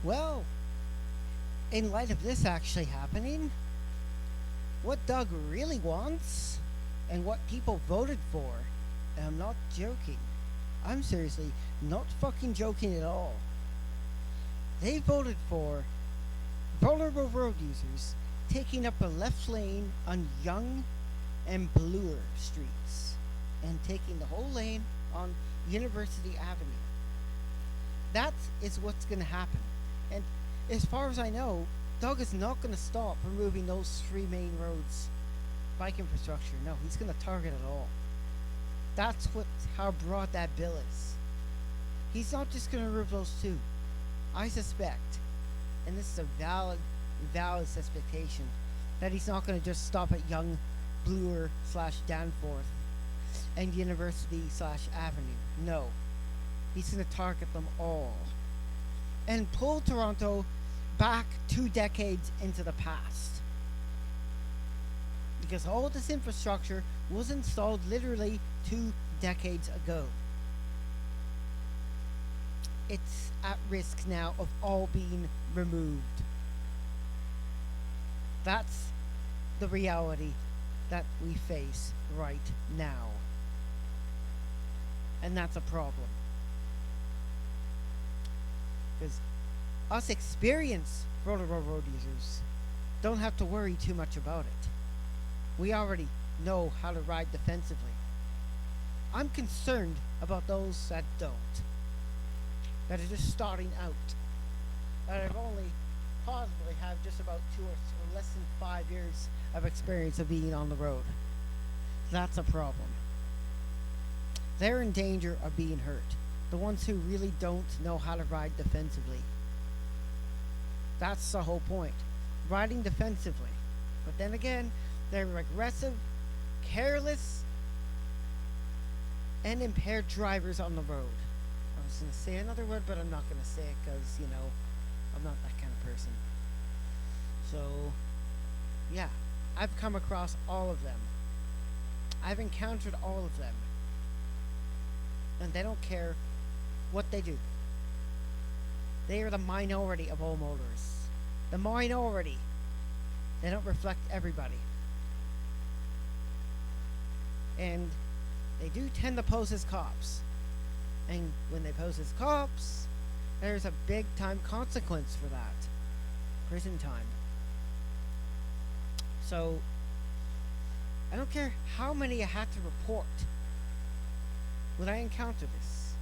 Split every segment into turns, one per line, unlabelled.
Well, in light of this actually happening, what Doug really wants and what people voted for, and I'm not joking, I'm seriously not fucking joking at all. They voted for vulnerable road users taking up a left lane on Yonge and Bloor streets and taking the whole lane on University Avenue. That is what's going to happen. And as far as I know, Doug is not going to stop removing those three main roads, bike infrastructure. No, he's going to target it all. That's how broad that bill is. He's not just going to remove those two. I suspect, and this is a valid suspicion, that he's not going to just stop at Yonge, Bloor / Danforth and University / Avenue. No, he's going to target them all and pull Toronto back 2 decades into the past. Because all of this infrastructure was installed literally 2 decades ago. It's at risk now of all being removed. That's the reality that we face right now. And that's a problem. Because us experienced vulnerable road users don't have to worry too much about it. We already know how to ride defensively. I'm concerned about those that don't, that are just starting out, that have only possibly have just about 2 or less than 5 years of experience of being on the road. That's a problem. They're in danger of being hurt. The ones who really don't know how to ride defensively. That's the whole point. Riding defensively. But then again, they're aggressive, careless, and impaired drivers on the road. I was going to say another word, but I'm not going to say it because, I'm not that kind of person. So, yeah, I've come across all of them. I've encountered all of them. And they don't care what they do. They are the minority of all motorists. The minority. They don't reflect everybody. And they do tend to pose as cops. And when they pose as cops, there's a big time consequence for that. Prison time. So, I don't care how many I had to report when I encounter this.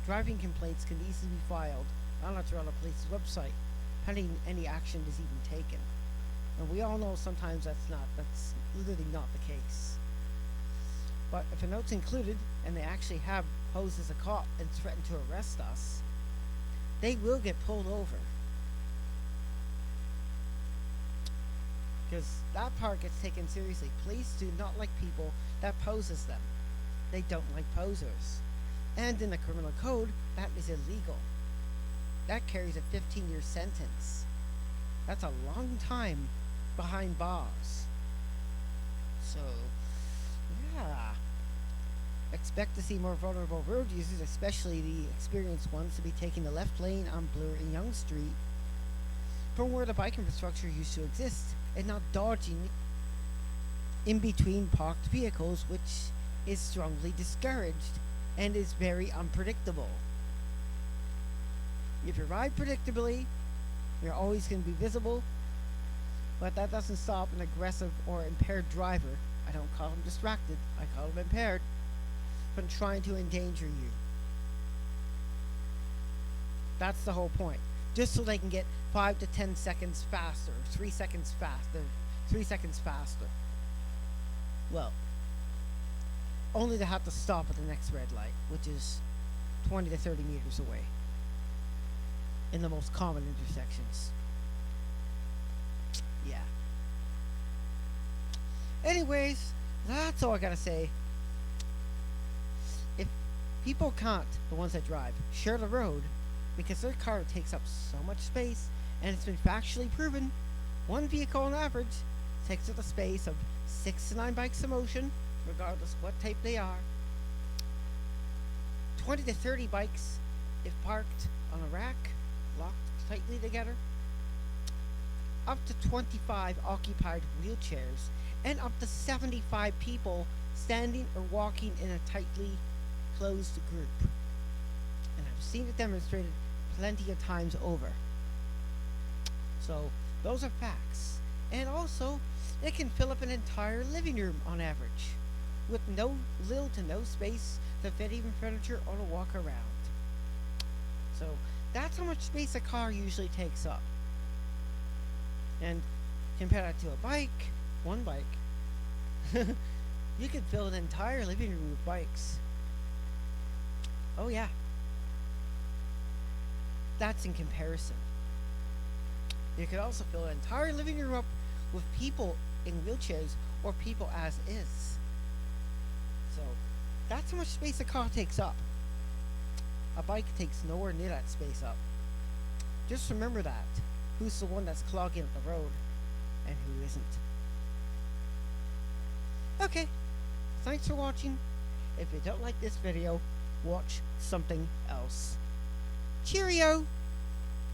Driving complaints can easily be filed on the Toronto Police's website, pending any action is even taken. And we all know sometimes that's literally not the case. But if a note's included, and they actually have posed as a cop and threatened to arrest us, they will get pulled over. Because that part gets taken seriously. Police do not like people that pose as them. They don't like posers. And in the criminal code, that is illegal. That carries a 15-year sentence. That's a long time behind bars. So, yeah. Expect to see more vulnerable road users, especially the experienced ones, to be taking the left lane on Bloor and Yonge Street from where the bike infrastructure used to exist, and not dodging in between parked vehicles, which is strongly discouraged and is very unpredictable. If you ride predictably, you're always going to be visible, but that doesn't stop an aggressive or impaired driver, I don't call him distracted, I call him impaired, from trying to endanger you. That's the whole point. Just so they can get 5 to 10 seconds faster, 3 seconds faster, 3 seconds faster. Well, only to have to stop at the next red light, which is 20 to 30 meters away, in the most common intersections. Yeah. Anyways, that's all I gotta say. If people can't, the ones that drive, share the road, because their car takes up so much space, and it's been factually proven, one vehicle on average takes up the space of 6 to 9 bikes in motion, regardless what type they are. 20 to 30 bikes if parked on a rack, locked tightly together. Up to 25 occupied wheelchairs, and up to 75 people standing or walking in a tightly closed group. And I've seen it demonstrated plenty of times over. So those are facts. And also, it can fill up an entire living room on average, with little to no space to fit even furniture or to walk around. So that's how much space a car usually takes up. And compare that to a bike, one bike, you could fill an entire living room with bikes. Oh yeah. That's in comparison. You could also fill an entire living room up with people in wheelchairs or people as is. So that's how much space a car takes up. A bike takes nowhere near that space up. Just remember that. Who's the one that's clogging up the road and who isn't. Okay, thanks for watching. If you don't like this video, watch something else. Cheerio!